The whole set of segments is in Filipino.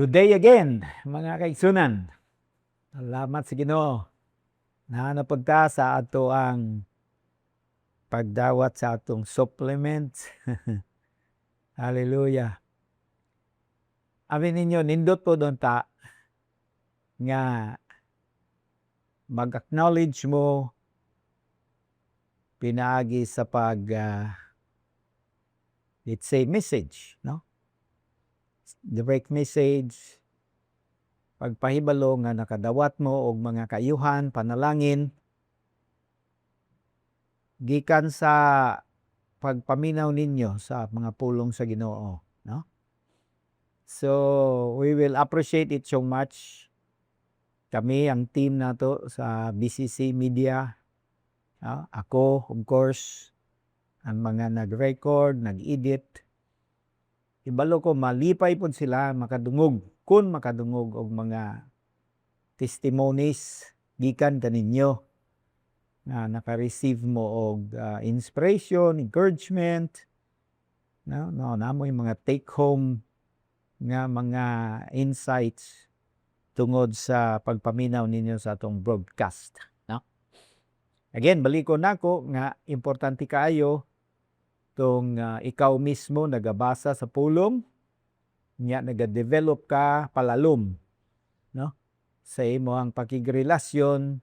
Good day again, mga kaigsunan. Salamat sa Ginoo. Nahanapod ta sa ato ang pagdawat sa atong supplement. Hallelujah. Amin ninyo, nindot po doon ta nga mag-acknowledge mo pinaagi sa let's say message, no? Direct message, pagpahibalo nga nakadawat mo og mga kaayuhan, panalangin gikan sa pagpaminaw ninyo sa mga pulong sa Ginoo, no? So, we will appreciate it so much. Kami, ang team nato sa BCC Media, ako, of course, ang mga nag-record, nag-edit. Ibalo ko, malipay po sila, makadungog og mga testimonies gikan kaninyo na naka-receive mo og inspiration, encouragement, namo yung mga take-home nga mga insights tungod sa pagpaminaw ninyo sa atong broadcast. No? Again, baliko nako nga importante kaayo tong ikaw mismo nagabasa sa pulong, nya nagadevelop ka palalom, no? Sa imong pakigrelasyon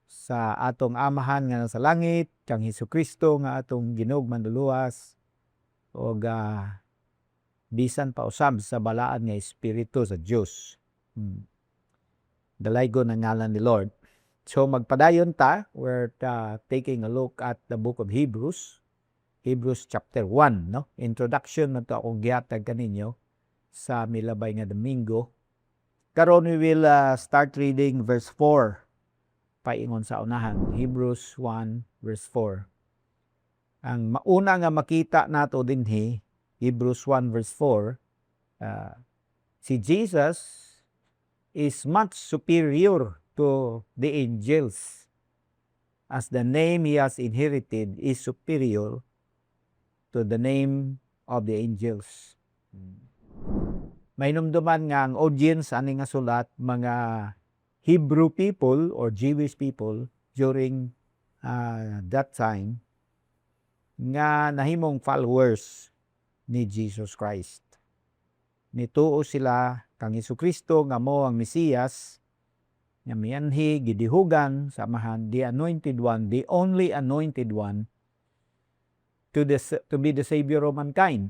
sa atong Amahan nga nasa langit, kang Hesukristo nga atong Ginoo Manluluwas, og bisan pa usab sa balaan nga espiritu sa Dios. Dalaygon ang ngalan ni Lord. So magpadayon ta, we're taking a look at the book of Hebrews chapter 1, no? Introduction na to akong gihatag kaninyo sa milabay nga Domingo. Karon we will start reading verse 4. Paingon sa unahan, Hebrews 1 verse 4. Ang mauna nga makita nato dinhi, Hebrews 1 verse 4, si Jesus is much superior to the angels, as the name he has inherited is superior to the name of the angels. May numduman nga ang audience ani nga sulat mga Hebrew people or Jewish people during that time nga nahimong followers ni Jesus Christ. Nituo sila kang Hesukristo nga mo ang Mesiyas nga mianhi gidihugan sa Amahan, the anointed one, the only anointed one to be the savior of mankind.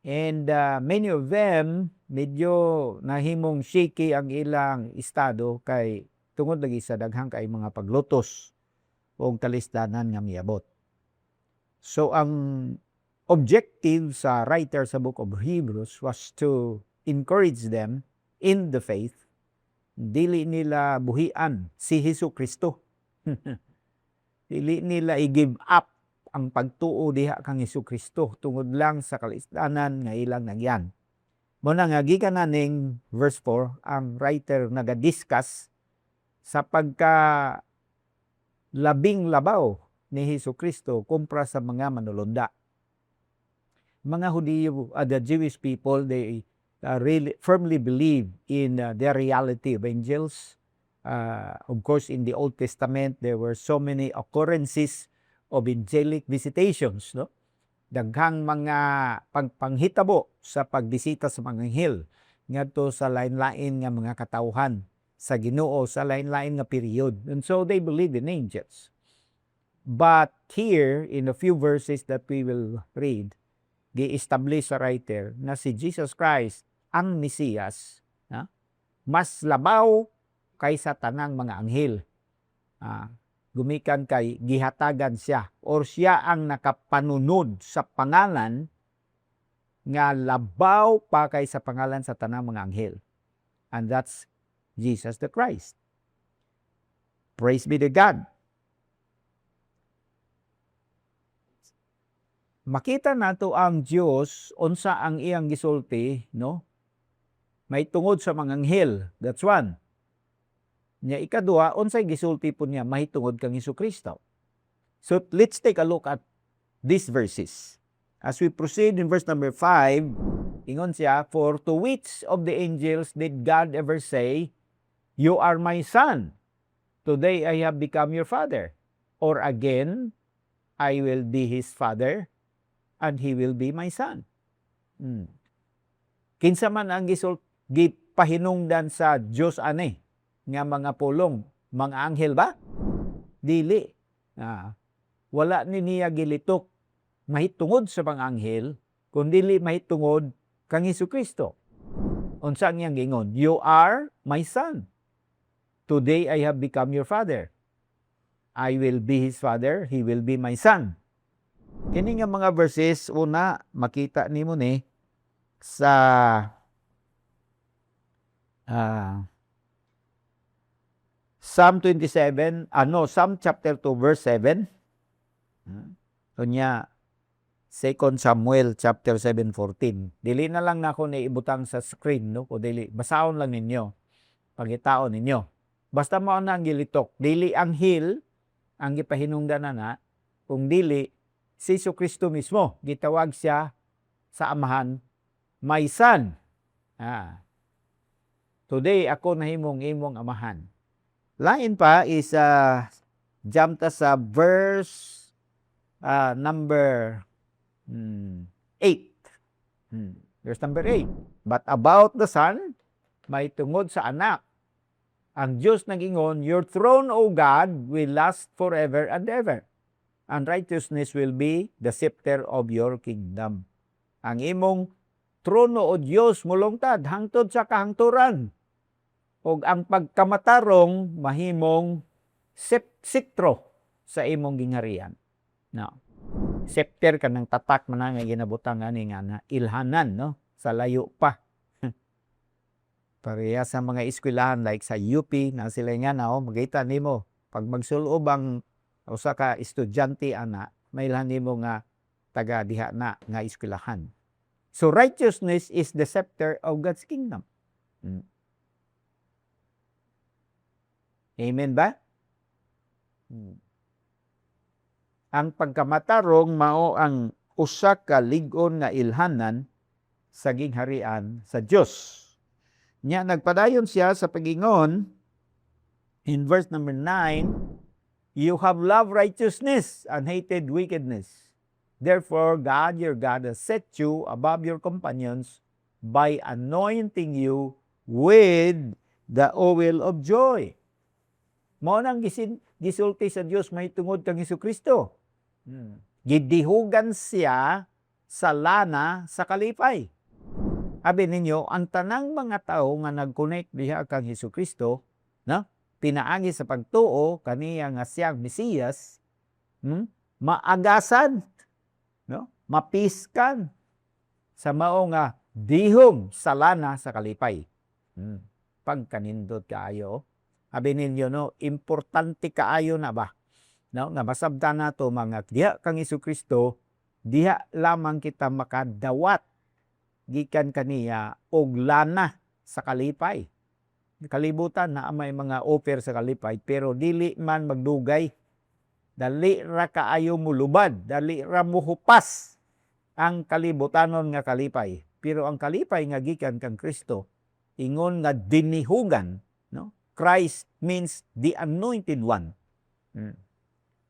And many of them medyo nahimong shaky ang ilang estado kay tungod lagi sa daghang kay mga paglutos o kalisdanan nga miabot. So ang objective sa writer sa book of Hebrews was to encourage them in the faith. Dili nila buhian si Hesukristo. Dili nila i-give up ang pagtuo diha kang Hesukristo tungod lang sa kalisdanan nga ilang nagyan. Muna nga gikan naning verse 4, ang writer nagadiscuss sa pagka labing labaw ni Hesukristo kumpara sa mga manulunda. Mga Hudiyo, the Jewish people, they really firmly believe in the reality of angels. Of course, in the Old Testament, there were so many occurrences of angelic visitations, no? Daghang mga pagpanghitabo sa pagbisita sa mga anghel ngadto sa lain-lain nga mga katawhan sa Ginoo sa lain-lain nga period. And so they believe in angels. But here, in a few verses that we will read, gi-establish sa writer na si Jesus Christ, ang Mesiyas, mas labaw kaysa tanang mga anghel. Gumikan kay gihatagan siya or siya ang nakapanunod sa pangalan nga labaw pa kaysa pangalan sa tanang mga anghel. And that's Jesus the Christ. Praise be to God. Makita nato ang Dios unsa ang iyang gisulti, no? May tungod sa mga anghel. That's one. Nya ikaduha, unsay gisulti po niya mahitungod kang Hesukristo. So let's take a look at these verses. As we proceed in verse number 5, Ingon siya, "For to which of the angels did God ever say, 'You are my son. Today I have become your father'? Or again, 'I will be his father, and he will be my son'?" Kinsa man ang gipahinungdan sa Dios ani nga mga pulong, mga anghel ba? Dili. Wala ni niya gilitok mahitungod sa mga anghel, kundi mahitungod kang Hesukristo. Unsa niyang gingon? "You are my son. Today I have become your father. I will be his father, he will be my son." Kini nga mga verses, una, makita nimo ni sa Psalm chapter 2 verse 7. Unya 2 Samuel chapter 7:14. Dili na lang nako ni ibutang sa screen, no? O dili basahon lang ninyo. Pangitaon ninyo. Basta mao na ang gilitok. Dili anghel ang gipahinungdan na, kung dili si Jesucristo mismo. Gitawag siya sa amahan, "My son. Today ako nahimong imong amahan." Lain pa is jump ta sa verse number 8. Verse number 8. "But about the son," may tungod sa anak, ang Diyos nagingon, "Your throne, O God, will last forever and ever, and righteousness will be the scepter of your kingdom." Ang imong trono, O Diyos, mulungtad hangtod sa kahangturan, ug ang pagkamatarong mahimong sitro sa imong gingharian. No. Scepter kanang tatak man nga ginabutang ani nga na ilhanan, no, sa layo pa. Pareha sa mga eskwelahan like sa UP na sila nga na magita nimo pag magsulob ang usa ka estudyante ana, mailhan nimo nga taga diha na nga eskwelahan. So righteousness is the scepter of God's kingdom. Amen ba? Ang pagkamatarong mao ang usa ka lig-on nga ilhanan sa gingharian sa Dios. Nya nagpadayon siya sa pagingon in verse number 9, "You have loved righteousness and hated wickedness. Therefore God, your God, has set you above your companions by anointing you with the oil of joy." Mao nang gisulti sa Dios mahitungod kang Hesukristo. Gidihugan siya sa lana sa kalipay. Abi ninyo, ang tanang mga tao nga nag-connect diha kang Hesukristo, no? Pinaagi sa pagtuo kaniya nga siyang Mesiyas, maagasan, no? Mapiskan sa mao nga dihom sa lana sa kalipay. Pagkanindot kaayo. Abi ninyo, no, importante kaayo na ba? No, nga masabtan nato mga diha kang Hesukristo, diha lamang kita makadawat gikan kaniya og lana sa kalipay. Kalibutan na may mga offer sa kalipay pero dili man magdugay. Dali ra kaayo mulubad, dali ra muhupas ang kalibutanon nga kalipay. Pero ang kalipay nga gikan kang Kristo, ingon nga dinihugan, no? Christ means the anointed one.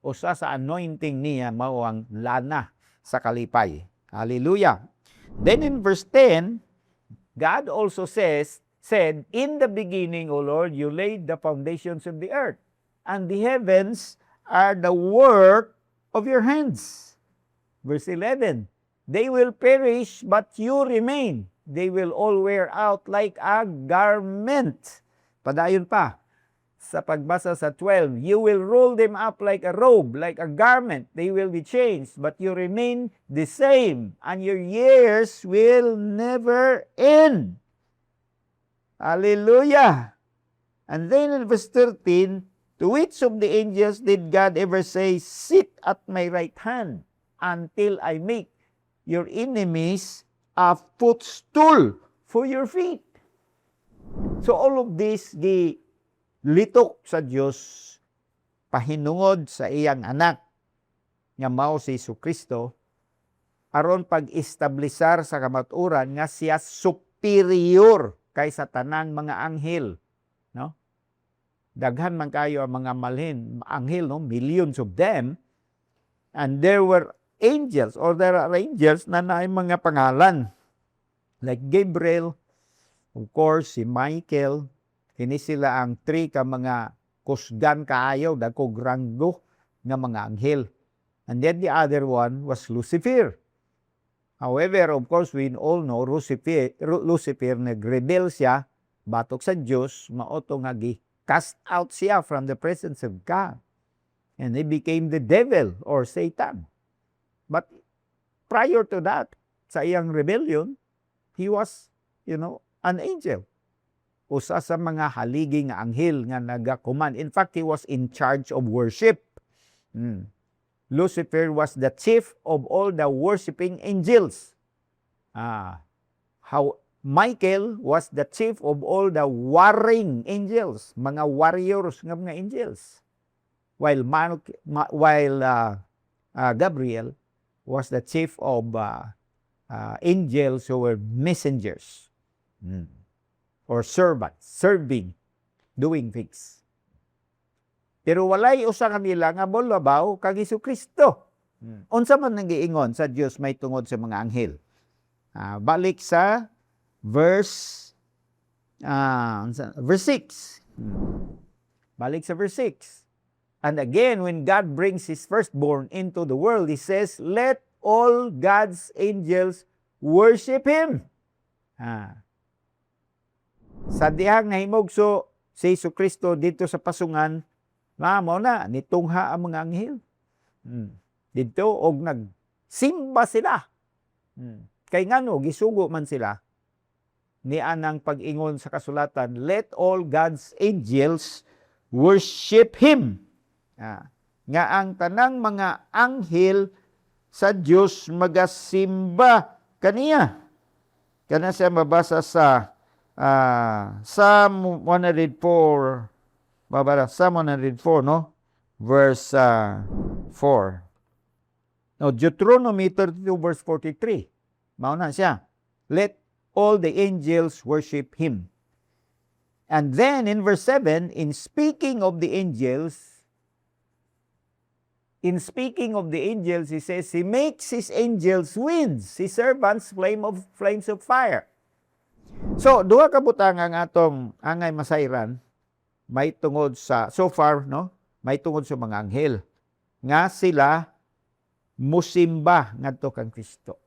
Usa sa anointing niya mao ang lana sa kalipay. Hallelujah. Then in verse 10, God also said, "In the beginning, O Lord, you laid the foundations of the earth, and the heavens are the work of your hands." Verse 11, "They will perish, but you remain. They will all wear out like a garment." Padayon pa, sa pagbasa sa 12, "You will roll them up like a robe, like a garment. They will be changed, but you remain the same, and your years will never end." Hallelujah. And then in verse 13, "To which of the angels did God ever say, 'Sit at my right hand until I make your enemies a footstool for your feet?" So all of this litok sa Dios pahinungod sa iyang anak nga mao si Jesucristo, aron pag-establisar sa kamaturan nga siya superior kaysa tanang mga anghel, no? Daghan man kayo ang mga malhin anghel, no? Millions of them. And there were angels, or there are angels na naay mga pangalan. Like Gabriel, of course, si Michael, kini sila ang 3 ka mga kusgan kaayo, dagkog ranggo nga mga anghel. And then the other one was Lucifer. However, of course, we all know Lucifer nag-rebel siya, batok sa Diyos, maoto nga cast out siya from the presence of God. And he became the devil or Satan. But prior to that, sa iyang rebellion, he was, an angel. Usa sa mga haligi nga anghel nga nagakuman. In fact, he was in charge of worship. Lucifer was the chief of all the worshiping angels. Michael was the chief of all the warring angels, mga warriors nga mga angels. While Gabriel was the chief of angels who were messengers or servants, serving, doing things. Pero walay usa kanila nga molabaw kang Hesukristo. Unsa man nagiingon sa Dios may tungod sa mga anghel? Balik sa verse 6. Balik sa verse 6. And again, when God brings His firstborn into the world, He says, let all God's angels worship Him. Sa dihang nahimugso si Hesukristo dito sa pasungan, mao na nitungha ang mga anghel. Dito og nagsimba sila. Kay ngano gisugo man sila ni anang pag-ingon sa kasulatan, let all God's angels worship Him. Nga ang tanang mga anghel sa Dios magasimba kaniya. Kana siya mabasa sa Psalm 104. Psalm 104, no? Verse 4. Now, Deuteronomy 32, verse 43. Mauna siya. Let all the angels worship Him. And then, in verse 7, in speaking of the angels, He says, He makes His angels winds, His servants flames of fire. So, duha ka butang ang atong angay masayran, may tungod sa, so far, no? May tungod sa mga anghel. Nga sila musimba ngadto kang Kristo.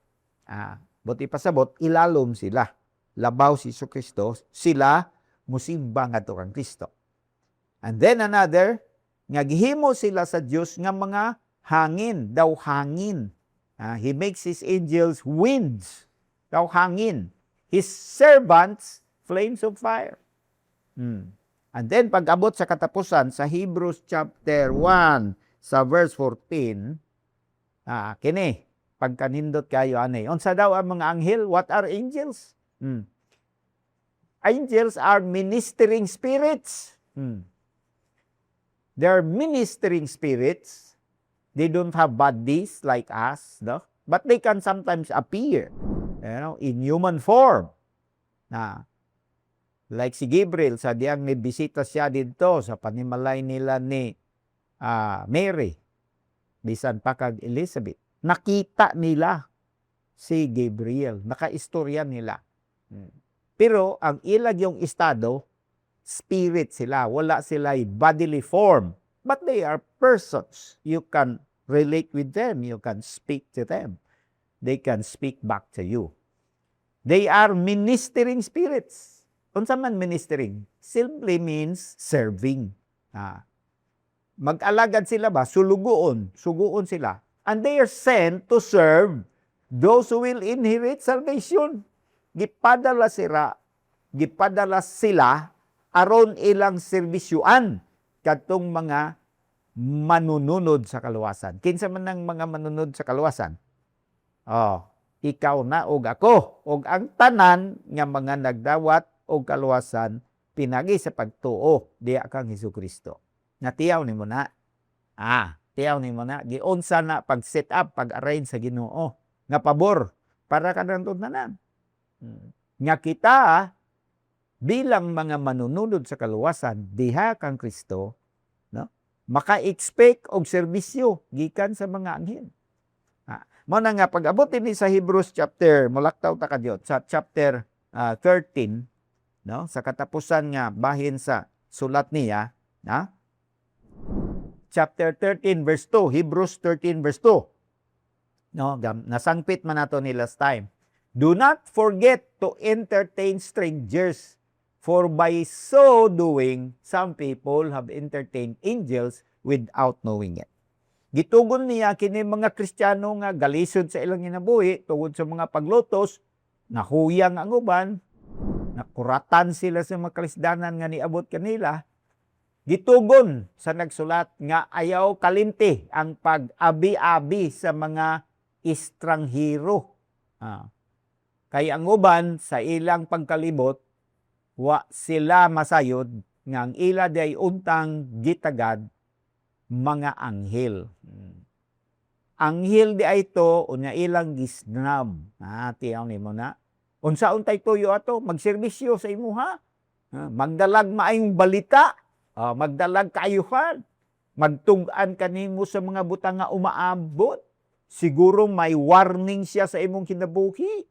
Buti pasabot, ilalom sila. Labaw si Kristo, sila musimba ngadto kang Kristo. And then another, nga gihimo sila sa Dios nga mga hangin, daw hangin. He makes His angels winds, daw hangin. His servants, flames of fire. And then, pag-abot sa katapusan, sa Hebrews chapter 1, sa verse 14, kini, pagkanindot kayo, unsa daw ang mga anghel? What are angels? Angels are ministering spirits. They are ministering spirits. They don't have bodies like us, no? But they can sometimes appear, in human form. Like si Gabriel, sa diyang nibisita siya dito sa panimalay nila ni Mary, bisan pa kag Elizabeth. Nakita nila si Gabriel, nakaistorya nila. Pero ang ilag yung estado, spirit sila, wala sila bodily form, but they are persons. You can relate with them, you can speak to them. They can speak back to you. They are ministering spirits. Unsa man ministering? Simply means serving. Mag-alagad sila ba? Suguon sila. And they are sent to serve those who will inherit salvation. Gipadala sila aron ilang serbisyuan katong mga manununod sa kaluwasan. Kinsa man ang mga manunod sa kaluwasan? Ikaw na og ako, og ang tanan nga mga nagdawat og kaluwasan pinagi sa pagtuo diha kang Hesukristo. Natiyaw nimo na. Tiyaw nimo na giunsa na pag set up, pag-arrange sa Ginoo. nga pabor para kanang tanan. Nga kita bilang mga manununod sa kaluwasan diha kang Kristo, no? Maka-expect og serbisyo gikan sa mga anghel. Mao na nga pag-abot ini sa Hebrews chapter, mulaktaw ta kadyo sa chapter 13, no? Sa katapusan nga bahin sa sulat niya, chapter 13 verse 2, Hebrews 13 verse 2. No, nasangpit man nato ni last time. Do not forget to entertain strangers, for by so doing, some people have entertained angels without knowing it. Gitugon niya kini mga Kristiyano nga galisod sa ilang ginabuhi tungod sa mga paglutos, nahuyang ang uban, nakuratan sila sa mga kalisdanan nga niabot kanila. Gitugon sa nagsulat nga ayaw kalimti ang pag-abi-abi sa mga estranghero. Kay ang uban sa ilang pagkalibot, wa sila masayod nga ang ila day untang gitagad mga anghel. Anghel di ay to unya ilang gisnab. Tiyaw ni mo na. Unsa untay tuyo ato magserbisyo sa imuha. Magdalag maayong balita, magdalag kaayuhan, magtug-an kanimo sa mga butang nga umaabot. Siguro may warning siya sa imong kinabuhi.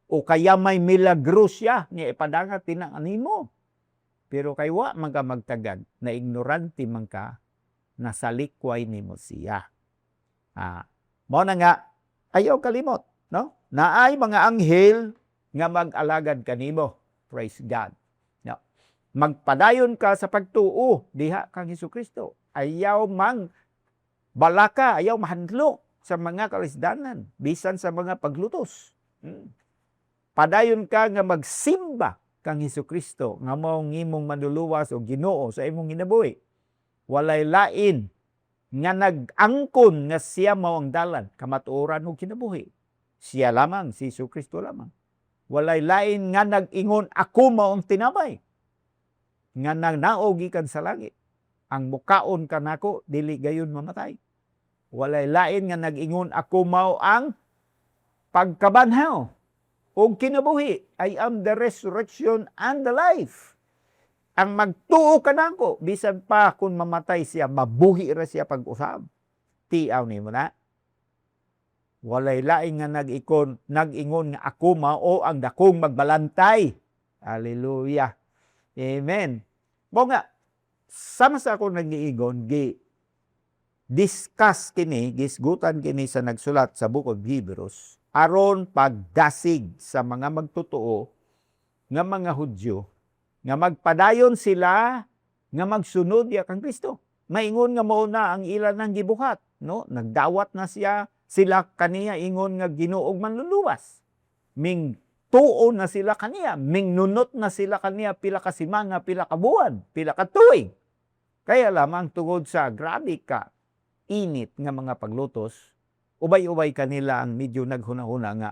O kaya may milagro siya niya ipadangat tinang animo. Pero kay wa man ka magtagad na ignorante man ka, nasalikway nimo siya. Mao na nga ayaw kalimot, no? Naay mga anghel nga mag-alagad kanimo. Praise God. No? Magpadayon ka sa pagtuo diha kang Hesukristo. Ayaw mang balaka, ayaw mahandlo sa mga kalisdanan, bisan sa mga paglutos. Padayon ka nga magsimba kang Hesukristo nga mao ngimong manluluwas o Ginoo sa imong ginabuhi. Walay lain nga nag-angkon nga siya mao ang dalan kamatuoran ug kinabuhi. Siya lamang, si Hesukristo lamang. Walay lain nga nag-ingon ako mao ang tinabay nga nagnaog gikan sa langit. Ang mukaon kanako dili gayon mamatay. Walay lain nga nag-ingon ako mao ang pagkabanhaw o kinabuhi. I am the resurrection and the life. Ang magtuo ka nako, bisan pa kung mamatay siya, mabuhi ra siya pag-usab. Tiaw ni mo na. Walay lain nga nag-ingon nga ako mao ang dakong magbalantay. Hallelujah. Amen. Mo nga, sama sa ako nag-iigon, discuss kini, gisgutan kini sa nagsulat sa Book of Hebrews, aron pagdasig sa mga magtotoo nga mga Hudyo nga magpadayon sila nga magsunod ya kang Kristo. Maingon nga mao na ang ila nang gibuhat, no? Nagdawat na sila kaniya ingon nga Ginoog manluluwas. Ming tuo na sila kaniya, ming nunot na sila kaniya pila ka simana, pila ka buwan, pila ka tuig. Kaya lamang tungod sa grabe ka init nga mga paglutos, ubay-ubay kanila ang medyo naghuna-huna nga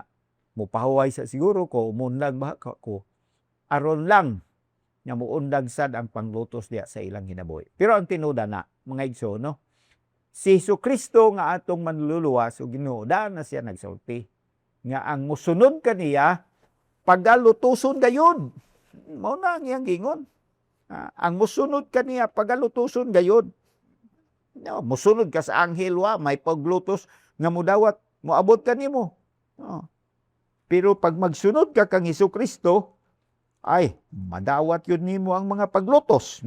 mupahuway sa siguro ko, umundag ba ko, aron lang nga muundag sad ang panglutos diya sa ilang hinabuhi. Pero ang tinuda na, mga igso, no? Si Hesukristo nga atong manluluwas o Ginoo, daan na siya nagsulti nga ang musunod kaniya pagalutuson gayon. Mao na ang iyang gingon. Ang musunod kaniya pagalutuson gayon. No, musunod ka sa anghel wa may paglutos nga mudawat moabot kanimo. Pero pag magsunod ka kang Hesukristo, ay madawat yun nimo ang mga paglutos.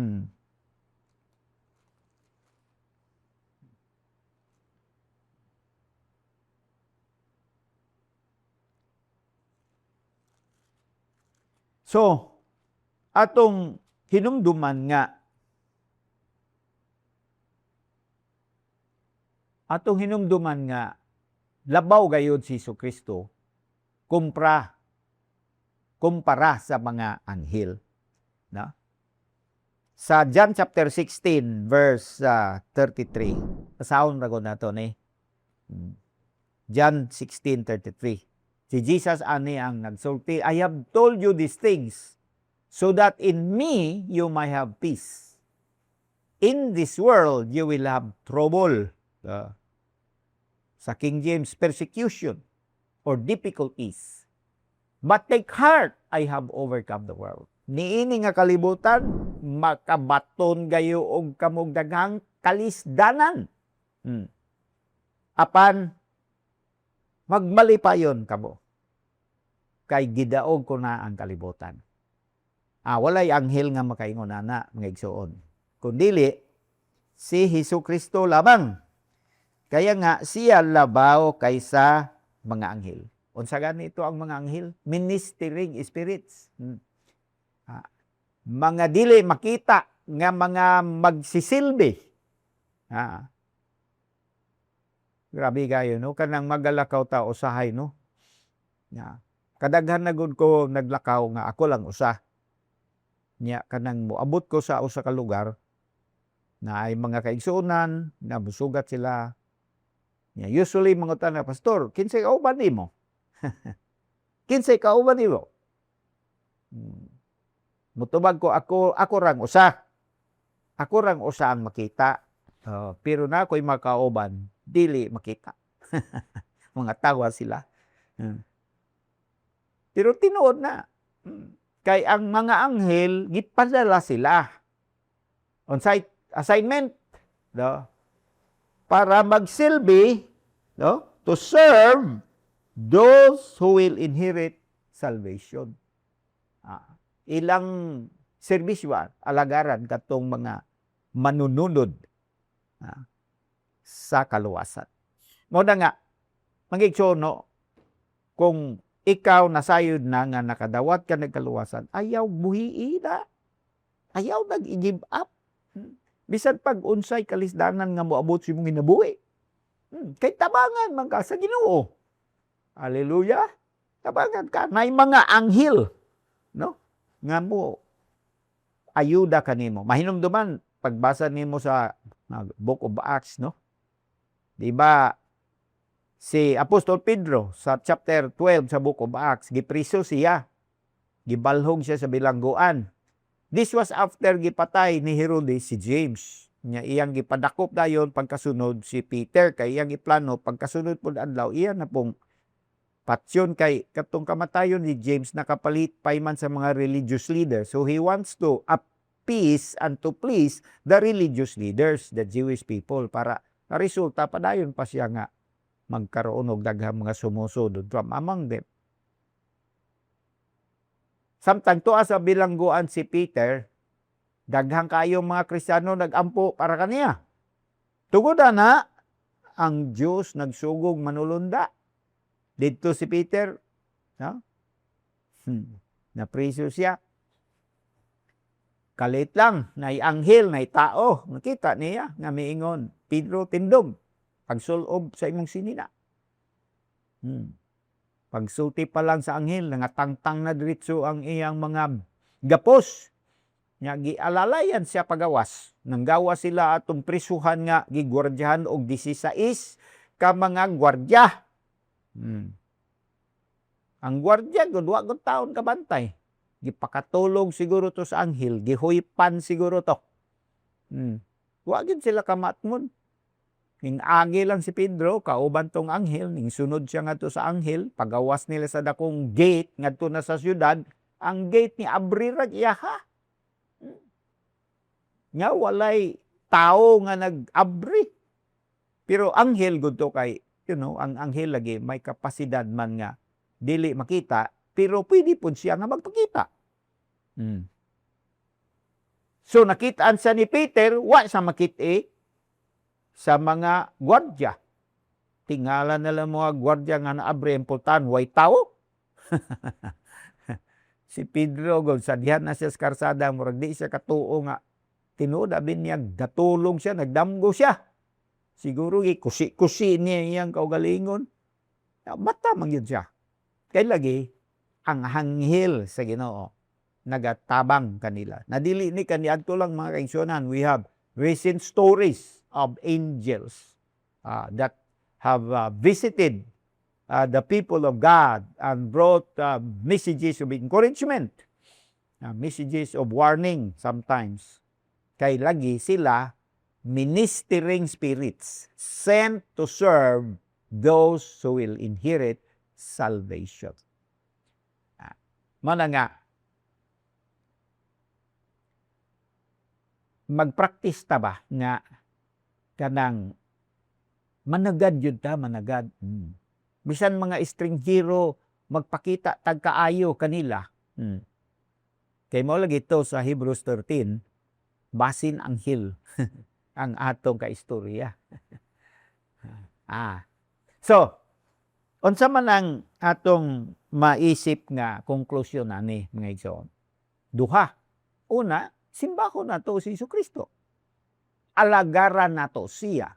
So, atong hinumduman nga labaw gayud si Hesukristo kumpara sa mga anghel, no? Sa John chapter 16 verse 33. Pasahon ra gud nato ni. John 16:33. Si Jesus ani ang nagsulti, I have told you these things so that in me you may have peace. In this world you will have trouble. Sa King James, persecution. or difficulties. But take heart, I have overcome the world. Niini nga kalibutan, makabaton gayo og kamog daghang kalisdanan. Apan, magmalipayon kamo. Kay gidaog ko na ang kalibutan. Walay anghel nga makaingon ana, mga igsoon. Kundili, si Hesus Kristo lamang. Kaya nga, siya labaw kaysa mga anghel. Unsa gani ito ang mga anghel? Ministering spirits. Mga dili makita nga mga magsisilbi. Grabe kayo, no? Kanang magalakaw ta usahay, no? Kadaghan na gud ko naglakaw nga ako lang usa. Kanang moabot ko sa usa ka lugar na ay mga kaigsuonan na musugat sila. Usually mga na, Pastor, kinsay kauban nimo? Kinsay kauban nimo? Mutubag ko ako rang usa. Ako rang usa ang makita. Pero na ako'y makauban, dili makita. Mga tawa sila. Pero tinuod na. Kay ang mga anghel, gitpadala sila. On-site assignment. No? Para magsilbi, no? To serve those who will inherit salvation. Ilang serbisyo, alagaran katong mga manununod sa kaluwasan. Muna nga, magigsono, kung ikaw nasayod na nga nakadawat ka ng kaluwasan, ayaw buhii na. Ayaw nag-i-give up. Bisan pag unsay kalisdanan nga moabot si mong ginabuhi. Kay tabangan man ka sa Ginoo. Hallelujah. Tabangan ka. May mga anghel, no? Nga mo ayuda kanimo. Mahinumduman pagbasa nimo sa Book of Acts, no? Di ba si Apostol Pedro sa chapter 12 sa Book of Acts, gipriso siya. Gibalhog siya sa bilangguan. This was after gipatay ni Herodes si James. Iyang gipadakop dayon pagkasunod si Peter, kay iyang iplano pagkasunod pud adlaw iya na pong patsyon kay katong kamatayon ni James nakapalit payman sa mga religious leaders. So he wants to appease and to please the religious leaders, the Jewish people, para resulta padayon pa siya nga magkaroon og daghang mga sumusunod from among them. Samtang tuwa sa bilangguan si Peter, daghang kayong mga Kristiyano nagampo para kaniya. Tungod na ang Diyos nagsugog manulunda. Dito si Peter, no? Napriso siya. Kalit lang, nay anghel, nay tao. Nakita niya nga miingon, Pedro tindog, pagsulob sa imong sinina. Pagsulti pa lang sa anghel, nangatangtang na diretso ang iyang mga gapos. Gialalayan siya pagawas. Nanggawa sila atong prisuhan nga gigwardyahan og 16 ka mga gwardya. Ang gwardya gud wa gud taon kabantay. Gipakatulog siguro to sa anghel, gihuypan siguro to. Wa gid sila kamatmon. Ning agi lang si Pedro, kauban tong anghel, ning sunod siya ngadto sa anghel, pagawas nila sa dakong gate ngadto na sa syudad, ang gate ni abri ra iyaha. Nga walay tao nga nag-abri. Pero anghel gud to kay, ang anghel lagi may kapasidad man nga dili makita, pero pwede pud siya nga magpakita. So nakitaan sa ni Peter, wa sa makit sa mga gwardya. Tingala nila mga gwardya nga naabri ang pultan, way tao. Si Pedro, sa dihan na siya sa karsada, murag di siya katuo nga, tinuod abin niya, gatulong siya, nagdamgo siya. Siguro, kusi niya iyang kaugalingon. Bata man yun siya. Kaya lagi, ang hanghel sa Ginoo, nagatabang kanila. Nadili ni kaniadto lang mga kaigsuonan, we have recent stories of angels that have visited the people of God and brought messages of encouragement, messages of warning sometimes. Kay lagi sila ministering spirits sent to serve those who will inherit salvation. Mana nga, magpractice ta ba nga kanang managad yun ta, managad. Bisan mga estranghero, magpakita tagkaayo kanila. Kay mo lagi ito sa Hebrews 13, basin anghel ang atong kaistorya. So, unsa man ang atong maisip nga konklusyon ani mga igsoon? Duha. Una, simbahon nato si Jesucristo. Alagaran nato siya.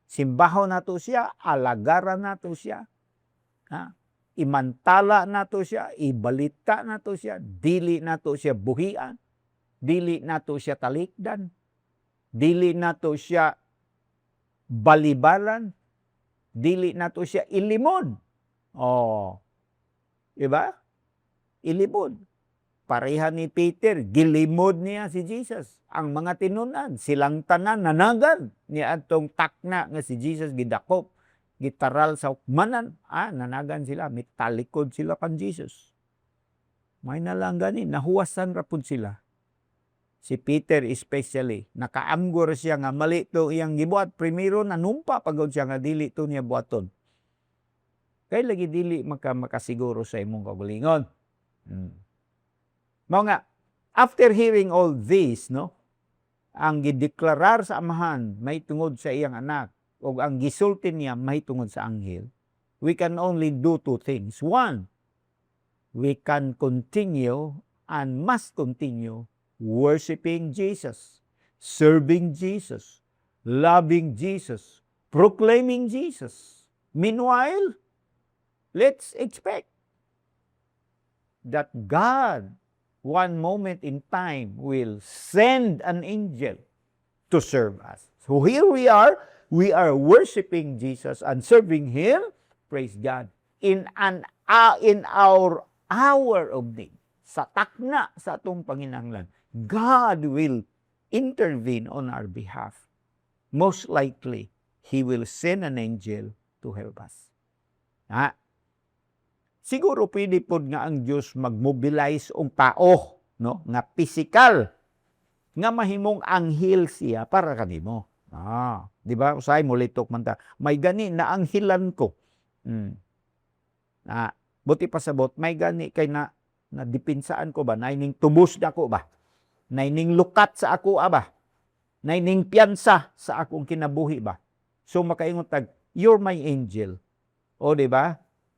Simbahon nato siya, alagaran nato siya. Imantala nato siya, ibalita nato siya, dili nato siya buhian, dili nato siya talikdan, dili nato siya balibaran, dili nato siya ilimod. Diba? Ilimod. Pareha ni Peter, gilimod niya si Jesus. Ang mga tinunan, silang tanan nanagan ni atong takna nga si Jesus gidakop, gitaral sa hukmanan. Nanagan sila, mitalikod sila kan Jesus. May nalang gani, nahuwasan rapod sila. Si Peter especially, nakaamgor siya nga mali to iyang gibuhat. Primero, nanumpa pagod siya nga dili to niya buhaton. Kaya lagi dili makasiguro sa imong kaugalingon. Mao nga, after hearing all this, no, ang gideklarar sa amahan may tungod sa iyang anak o ang gisulti niya may tungod sa anghel, we can only do two things. One, we can continue and must continue worshiping Jesus, serving Jesus, loving Jesus, proclaiming Jesus. Meanwhile, let's expect that God, one moment in time, will send an angel to serve us. So here we are worshiping Jesus and serving Him, praise God, in our hour of need. Sa takna sa atong panginahanglan, God will intervene on our behalf. Most likely, He will send an angel to help us. Siguro pwede po nga ang Diyos mag-mobilize ang tao, no, nga physical, nga mahimong anghel siya para kanimo. Di ba? Usay mo litok man ta. May gani na anghilan ko. Buti pasabot, may gani kay na dipinsaan ko ba? Naining tubos na ko ba? Naining lukat sa ako ba? Naining piyansa sa akong kinabuhi ba? So makaingon tag, you're my angel. O di ba?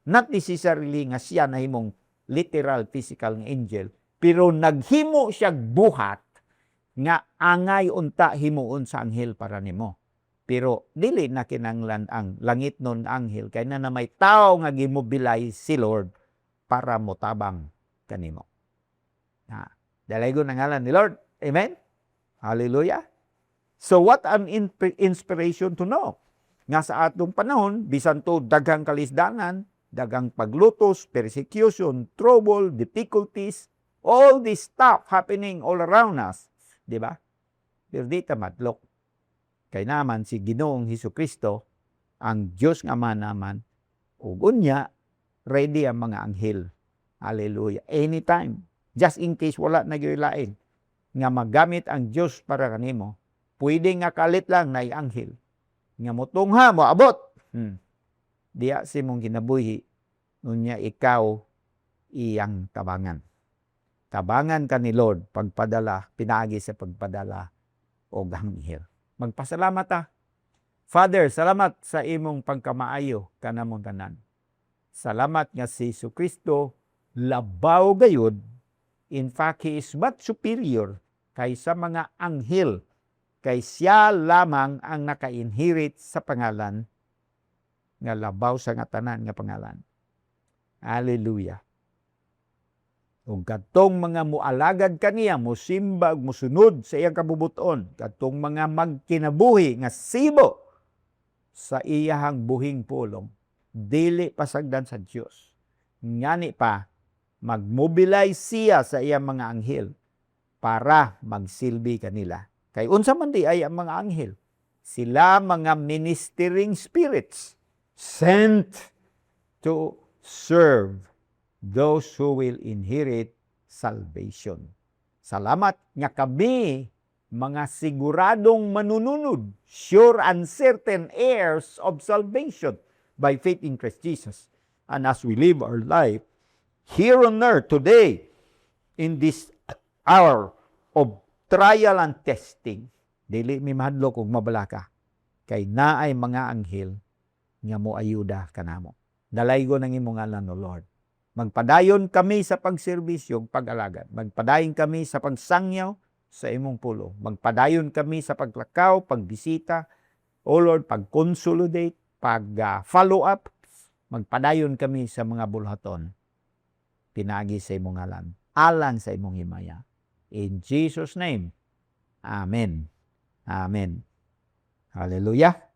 Not necessarily nga siya na himong literal physical ng angel, pero naghimo siya buhat nga angay unta himuon sa anghel para nimo. Pero dili na kinanglan ang langit nun anghel kay na may tao nga gimobilize si Lord para motabang kanimo. Dalaygon ang ngalan ni Lord. Amen? Hallelujah. So what an inspiration to know. Nga sa atong panahon, bisan to daghang kalisdanan, dagang paglutos, persecution, trouble, difficulties, all this stuff happening all around us. Di ba? Pero di tamadlok. Kay naman si Ginoong Hesukristo, ang Diyos nga man naman, ug unya, ready ang mga anghel. Hallelujah. Anytime. Just in case wala nagilain nga magamit ang Diyos para kanimo, pwede nga kalit lang na anghel. Nga motungha mo abot. Diya si mong kinabuhi, nunya ikaw iyang tabangan. Tabangan ka ni Lord, pagpadala, pinaagi sa pagpadala o anghel. Magpasalamat ta. Father, salamat sa imong pagkamaayo kanamong tanan. Salamat nga si Jesucristo, labaw gayud. In fact, He is much superior kaysa mga anghel. Kay siya lamang ang naka-inherit sa pangalan nga labaw sa nga tanan nga pangalan. Hallelujah. Ug kadtong mga mualagad kaniya, musimba ug musunod sa iyang kabubuton, kadtong mga magkinabuhi nga sibo sa iyahang buhing pulong, dili pasagdan sa Dios. Ngani pa magmobilize siya sa iyang mga anghel para magsilbi kanila. Kay unsa man di ay ang mga anghel, sila mga ministering spirits sent to serve those who will inherit salvation. Salamat nga kami, mga siguradong manununod, sure and certain heirs of salvation by faith in Christ Jesus. And as we live our life here on earth today, in this hour of trial and testing, dili mi mahadlok og mabalaka, kay naay mga anghel nga moayuda kanamo. Dalaygo nang imong ngalan, O Lord. Magpadayon kami sa pagserbisyo, pag-alagad. Magpadayon kami sa pagsangyaw sa imong pulo. Magpadayon kami sa paglakaw, pagbisita, O Lord, pag-consolidate, pag-follow up. Magpadayon kami sa mga bulhaton. Pinagi sa imong ngalan. Alang sa imong himaya. In Jesus' name, Amen. Amen. Hallelujah.